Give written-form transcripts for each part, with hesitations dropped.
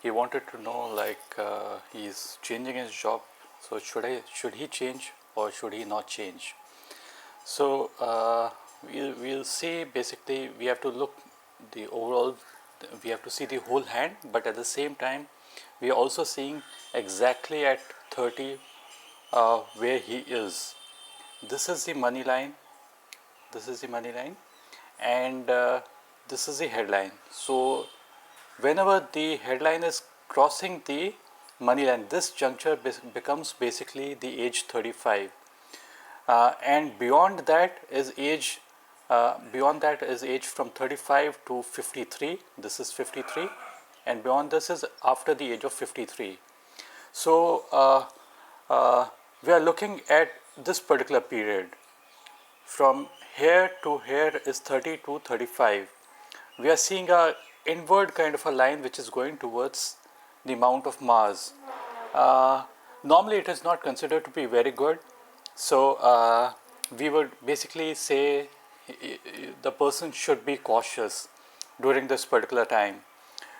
he wanted to know, like, he's changing his job, so should he change or should he not change? So we'll see. Basically, we have to look the overall. We have to see the whole hand, but at the same time, we are also seeing exactly at 30 where he is. This is the money line. This is the money line, and this is the headline. So whenever the headline is crossing the money line, this juncture becomes basically the age 35, and beyond that is age from 35 to 53. This is 53, and beyond this is after the age of 53. So we are looking at this particular period. From here to here is 30 to 35. We are seeing a inward kind of a line which is going towards the Mount of Mars. Uh, Normally it is not considered to be very good. So we would basically say the person should be cautious during this particular time.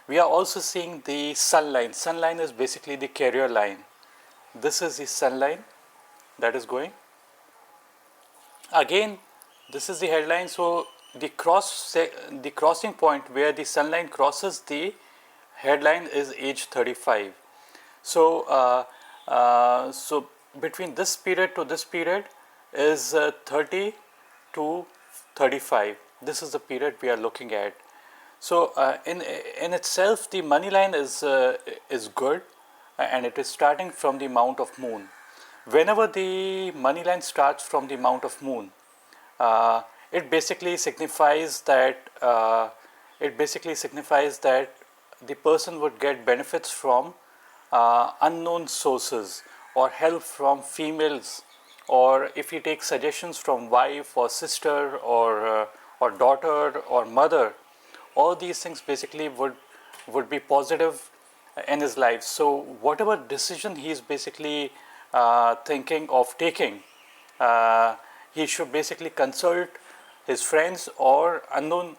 We are also seeing the sun line. Sun line is basically the career line. This is the sun line that is going. Again, this is the headline. So the crossing point where the sun line crosses the headline is age 35. So so between this period to this period is 30 to 35. This is the period we are looking at. So in itself, the money line is good, and it is starting from the Mount of Moon. Whenever the money line starts from the Mount of Moon, it basically signifies that the person would get benefits from unknown sources, or help from females, or if he takes suggestions from wife or sister or daughter or mother, all these things basically would be positive in his life. So whatever decision he is basically thinking of taking, he should basically consult his friends or unknown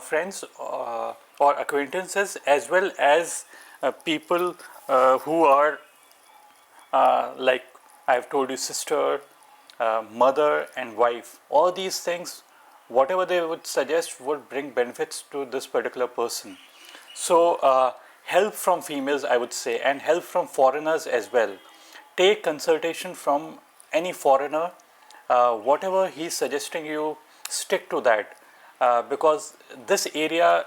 friends or acquaintances, as well as people who are like I've told you, sister, mother and wife. All these things, whatever they would suggest, would bring benefits to this particular person. So help from females, I would say, and help from foreigners as well. Take consultation from any foreigner. Whatever he's suggesting you, stick to that, because this area,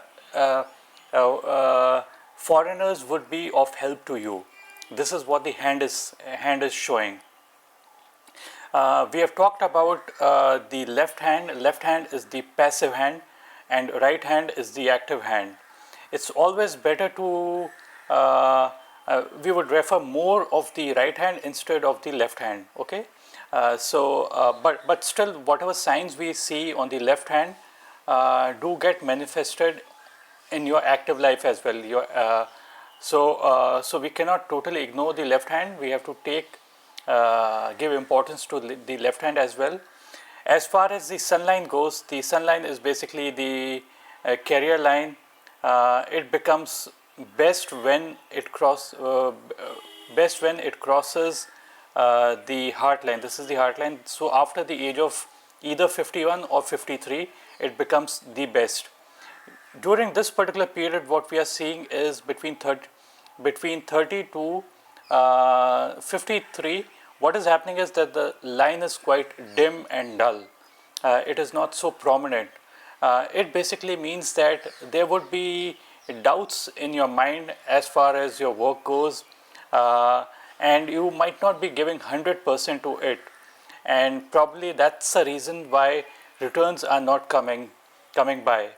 foreigners would be of help to you. This is what the hand is showing. We have talked about the left hand. Left hand is the passive hand, and right hand is the active hand. It's always better to we would refer more of the right hand instead of the left hand. Okay, but still, whatever signs we see on the left hand do get manifested in your active life as well. So we cannot totally ignore the left hand. We have to give importance to the left hand as well. As far as the sun line goes, the sun line is basically the career line. It becomes best when it crosses the heart line. This is the heart line. So after the age of either 51 or 53, it becomes the best. During this particular period, what we are seeing is between 30 to 53. What is happening is that the line is quite dim and dull. It is not so prominent. It basically means that there would be doubts in your mind as far as your work goes, and you might not be giving 100% to it, and probably that's the reason why returns are not coming by.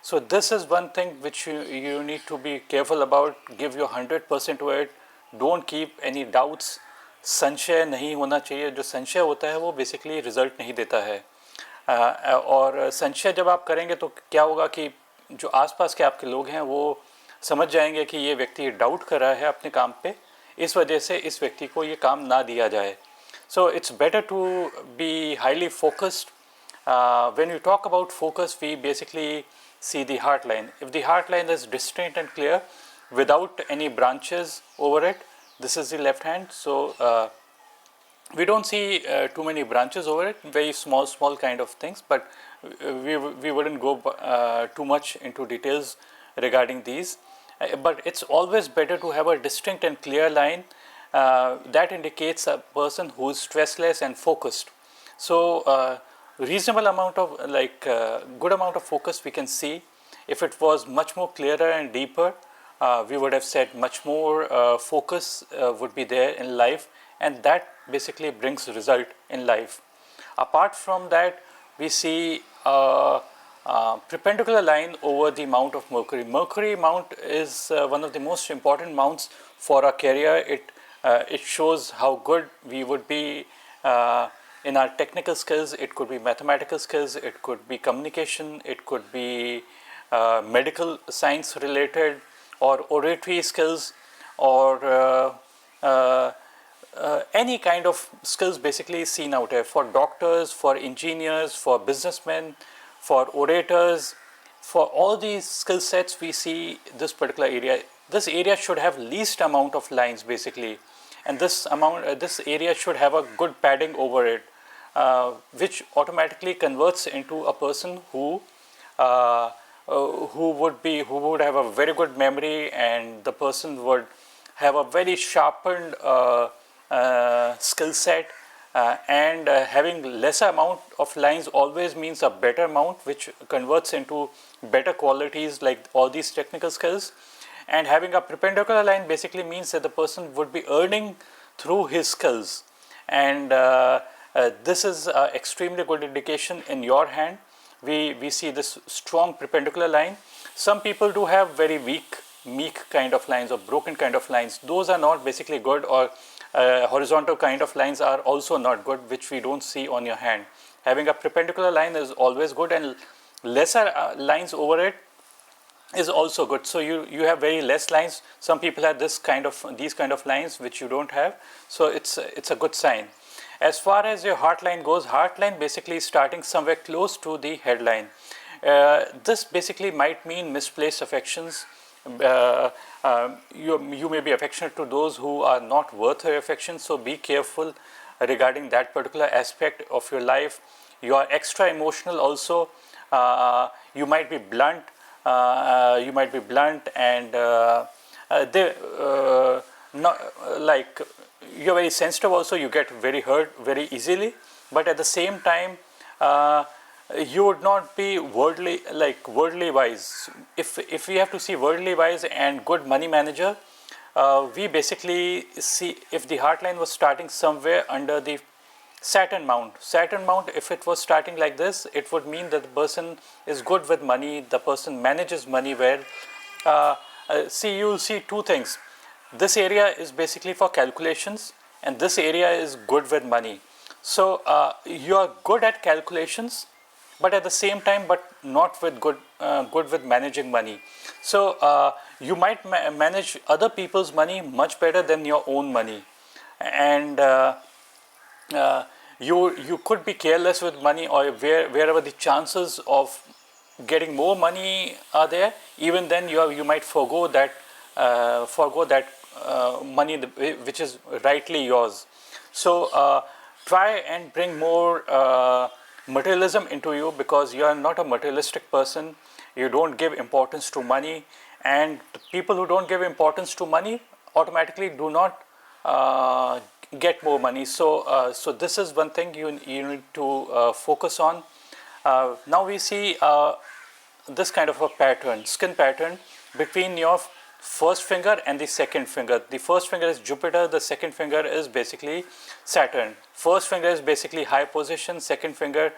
So this is one thing which you need to be careful about. Give your 100% to it. Don't keep any doubts. संशय नहीं होना चाहिए. जो संशय होता है वो basically result नहीं देता है. और संशय जब आप करेंगे तो क्या होगा कि जो आसपास के आपके लोग हैं वो समझ जाएंगे कि ये व्यक्ति डाउट कर रहा है अपने काम पे, इस वजह से इस व्यक्ति को ये काम ना दिया जाए. So it's better to be highly focused. When we talk about focus, we basically see the heart line. If the heart line is distinct and clear, without any branches over it. This is the left hand. So we don't see too many branches over it, very small kind of things, but we wouldn't go too much into details regarding these. But it's always better to have a distinct and clear line that indicates a person who is stressless and focused. So reasonable amount of good amount of focus we can see. If it was much more clearer and deeper, we would have said much more focus would be there in life, and that basically brings result in life. Apart from that, we see perpendicular line over the mount of Mercury. Mercury mount is one of the most important mounts for our career. It shows how good we would be in our technical skills. It could be mathematical skills, it could be communication, it could be medical science related, or oratory skills, or any kind of skills basically seen out here for doctors, for engineers, for businessmen, for orators. For all these skill sets, we see this particular area. This area should have least amount of lines basically, and this area should have a good padding over it, which automatically converts into a person who would have a very good memory, and the person would have a very sharpened skill set, and having lesser amount of lines always means a better amount, which converts into better qualities like all these technical skills. And having a perpendicular line basically means that the person would be earning through his skills, and this is an extremely good indication in your hand. We see this strong perpendicular line. Some people do have very meek kind of lines or broken kind of lines. Those are not basically good, or horizontal kind of lines are also not good, which we don't see on your hand. Having a perpendicular line is always good, and lesser lines over it is also good. So you have very less lines. Some people have these kind of lines which you don't have. So it's a good sign. As far as your heart line goes, heart line basically is starting somewhere close to the headline. This basically might mean misplaced affections. You may be affectionate to those who are not worth your affection, so be careful regarding that particular aspect of your life. You are extra emotional also. You might be blunt. And you're very sensitive also. You get very hurt very easily, but at the same time, you would not be worldly wise. If we have to see worldly wise and good money manager, we basically see if the heart line was starting somewhere under the Saturn mount. Saturn mount, if it was starting like this, it would mean that the person is good with money, the person manages money well. You'll see two things. This area is basically for calculations, and this area is good with money. So you are good at calculations, but at the same time, but not with good with managing money. So you might manage other people's money much better than your own money, and you could be careless with money, or wherever the chances of getting more money are there, even then you might forego that money which is rightly yours. So try and bring more materialism into you, because you are not a materialistic person. You don't give importance to money, and the people who don't give importance to money automatically do not get more money. So this is one thing you need to focus on. Now we see this kind of a pattern, skin pattern, between your first finger and the second finger. The first finger is Jupiter, the second finger is basically Saturn. First finger is basically high position, second finger,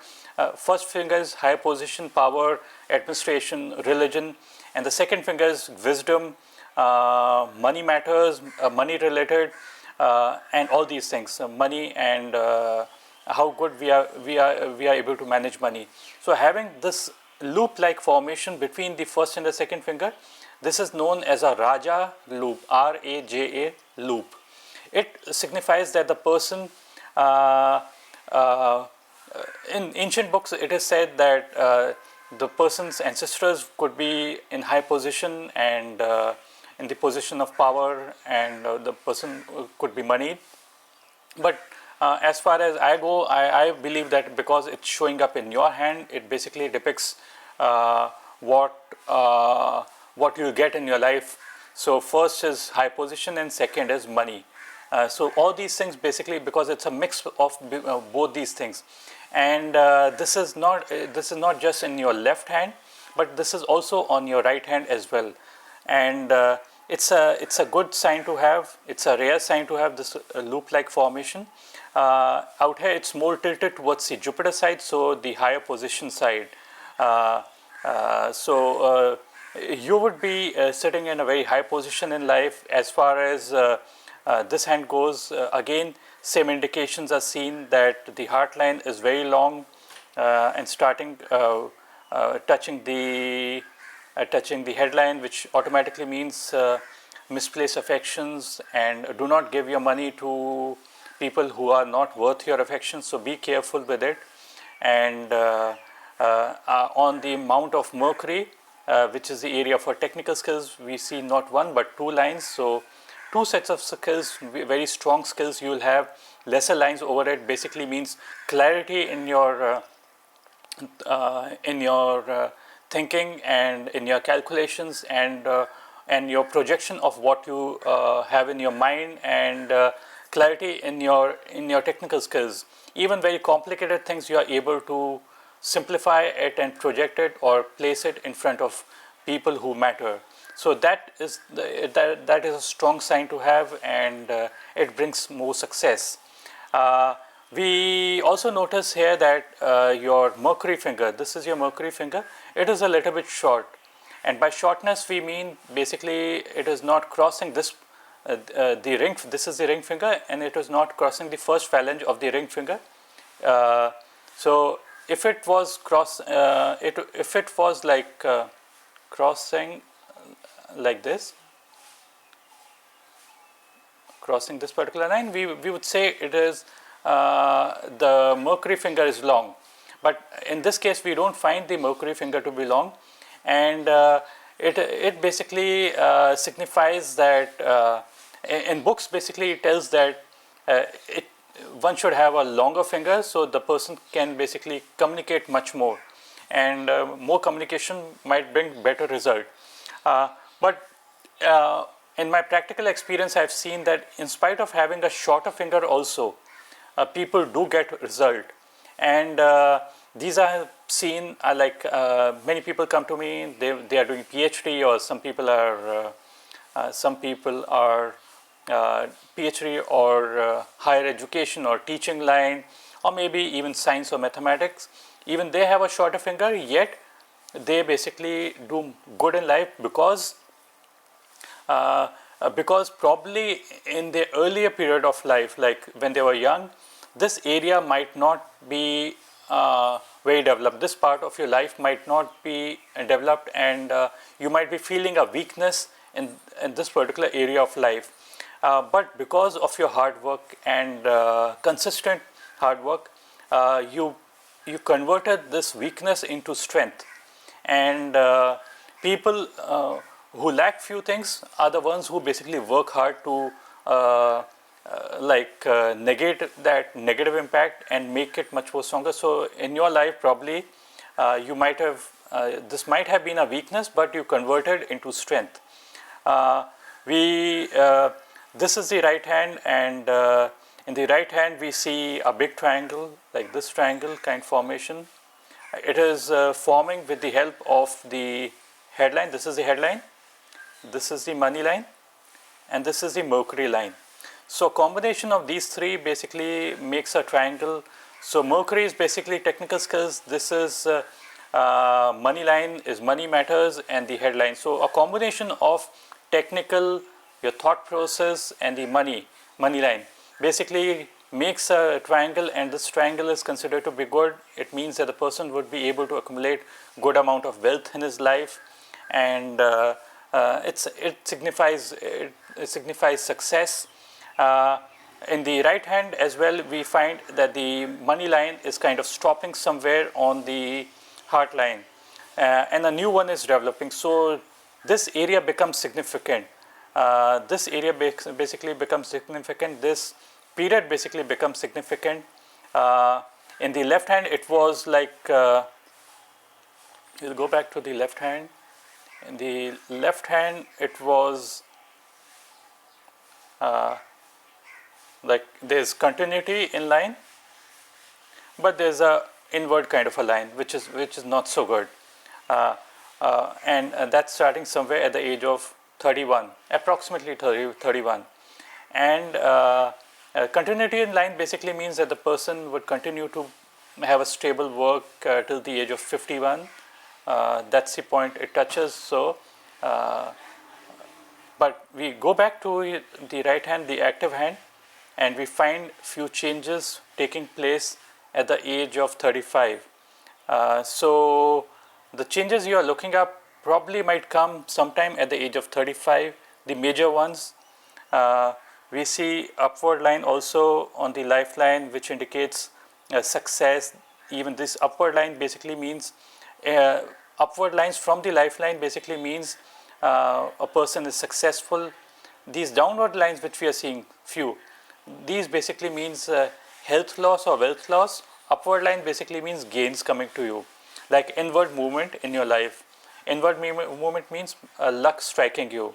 first finger is high position, power, administration, religion, and the second finger is wisdom, money matters, money related, and all these things, money and how good we are able to manage money. So having this loop-like formation between the first and the second finger, this is known as a Raja loop, R-A-J-A loop. It signifies that the person, in ancient books it is said that the person's ancestors could be in high position and in the position of power, and the person could be moneyed. But as far as I go, I believe that because it's showing up in your hand, it basically depicts what what you get in your life. So first is high position, and second is money. So all these things basically, because it's a mix of both these things, and this is not just in your left hand, but this is also on your right hand as well. And it's a good sign to have. It's a rare sign to have this loop-like formation. Out here, it's more tilted towards the Jupiter side, so the higher position side. So you would be sitting in a very high position in life. As far as this hand goes, again, same indications are seen that the heart line is very long and starting touching the headline, which automatically means misplaced affections, and do not give your money to people who are not worth your affection. So be careful with it. And on the Mount of Mercury, which is the area for technical skills, we see not one but two lines. So two sets of skills, very strong skills. You will have lesser lines over it. Basically means clarity in your thinking and in your calculations, and your projection of what you have in your mind, and clarity in your technical skills. Even very complicated things, you are able to simplify it and project it or place it in front of people who matter. So that is a strong sign to have, and it brings more success. We also notice here that your Mercury finger, this is your Mercury finger, it is a little bit short. And by shortness, we mean basically it is not crossing this, the ring, this is the ring finger, and it is not crossing the first phalange of the ring finger. So if it was if it was like crossing like this, crossing this particular line, we would say it is the Mercury finger is long. But in this case, we don't find the Mercury finger to be long, and it basically signifies that in books, basically it tells that one should have a longer finger, so the person can basically communicate much more, and more communication might bring better result. But in my practical experience, I've seen that in spite of having a shorter finger also, people do get result. And these I have seen like many people come to me, they are doing PhD, or some people are PhD or higher education or teaching line, or maybe even science or mathematics. Even they have a shorter finger, yet they basically do good in life because probably in the earlier period of life, like when they were young, this area might not be very developed. This part of your life might not be developed, and you might be feeling a weakness in this particular area of life. But because of your hard work and consistent hard work, you converted this weakness into strength. And people who lack few things are the ones who basically work hard to negate that negative impact and make it much more stronger. So in your life, probably you might have this might have been a weakness, but you converted into strength. This is the right hand, and in the right hand we see a big triangle, like this triangle kind formation. It is forming with the help of the headline. This is the headline, this is the money line, and this is the Mercury line. So combination of these three basically makes a triangle. So Mercury is basically technical skills, this is money line is money matters, and the headline. So a combination of technical, your thought process, and the money line basically makes a triangle, and this triangle is considered to be good. It means that the person would be able to accumulate good amount of wealth in his life, and it signifies success. In the right hand as well, we find that the money line is kind of stopping somewhere on the heart line, and a new one is developing. So this area becomes significant. this area basically becomes significant. This period basically becomes significant. In the left hand, it was like, we'll go back to the left hand. In the left hand, it was like there's continuity in line, but there's a inward kind of a line, which is not so good. And that's starting somewhere at the age of 31, approximately 31. And continuity in line basically means that the person would continue to have a stable work till the age of 51. That's the point it touches. So, but we go back to the right hand, the active hand, and we find few changes taking place at the age of 35. So the changes you are looking up probably might come sometime at the age of 35. The major ones, we see upward line also on the lifeline, which indicates success. Even this upward line basically means, upward lines from the lifeline basically means a person is successful. These downward lines which we are seeing, few, these basically means health loss or wealth loss. Upward line basically means gains coming to you, like inward movement in your life. Inward movement means luck striking you.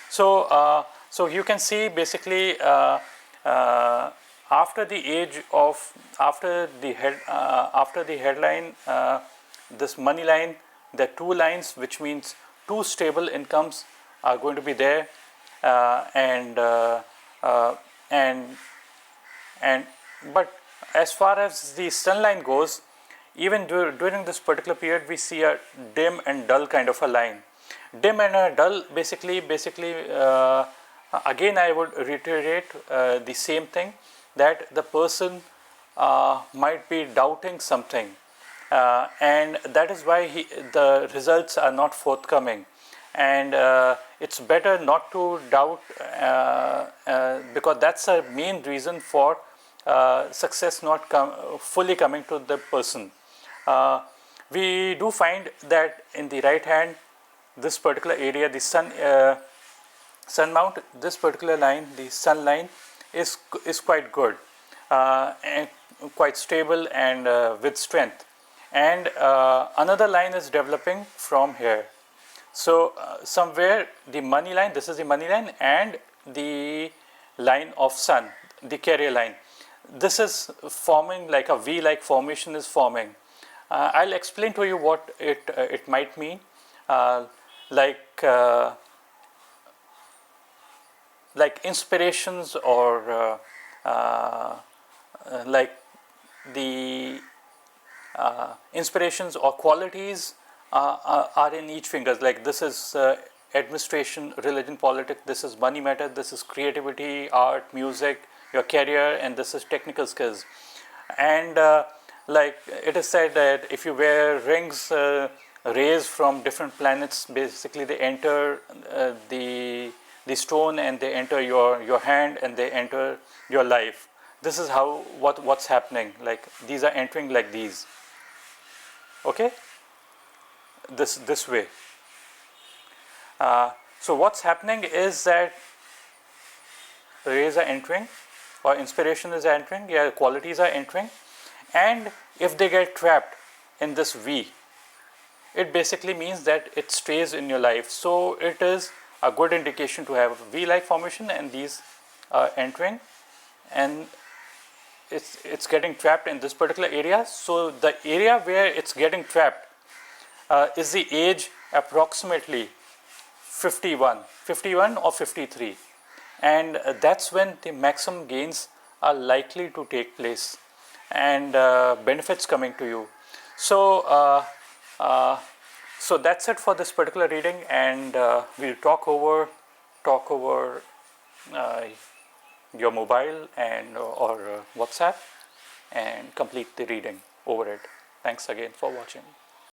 So, so you can see basically after the age of, after the headline, this money line, there are two lines, which means two stable incomes are going to be there, but as far as the sun line goes, even during this particular period, we see a dim and dull kind of a line. Dim and a dull basically again I would reiterate the same thing, that the person might be doubting something, and that is why the results are not forthcoming. And it's better not to doubt, because that's a main reason for success not fully coming to the person. We do find that in the right hand, this particular area, the sun mount, this particular line, the sun line, is quite good and quite stable and with strength. And another line is developing from here. So somewhere the money line, this is the money line, and the line of sun, the carrier line, this is forming like a V-like formation is forming. I'll explain to you what it might mean, like inspirations, or like the inspirations or qualities are in each finger. Like this is administration, religion, politics, this is money matter, this is creativity, art, music, your career, and this is technical skills. And like it is said that if you wear rings, rays from different planets, basically they enter the stone, and they enter your hand, and they enter your life. This is how what's happening. Like these are entering like these. Okay, this way. So what's happening is that rays are entering, or inspiration is entering, qualities are entering, and if they get trapped in this V, it basically means that it stays in your life. So it is a good indication to have V-like formation, and these are entering, and it's getting trapped in this particular area. So the area where it's getting trapped is the age approximately 51 or 53, and that's when the maximum gains are likely to take place, and benefits coming to you. So so that's it for this particular reading, and we'll talk over your mobile and or WhatsApp, and complete the reading over it. Thanks again for watching.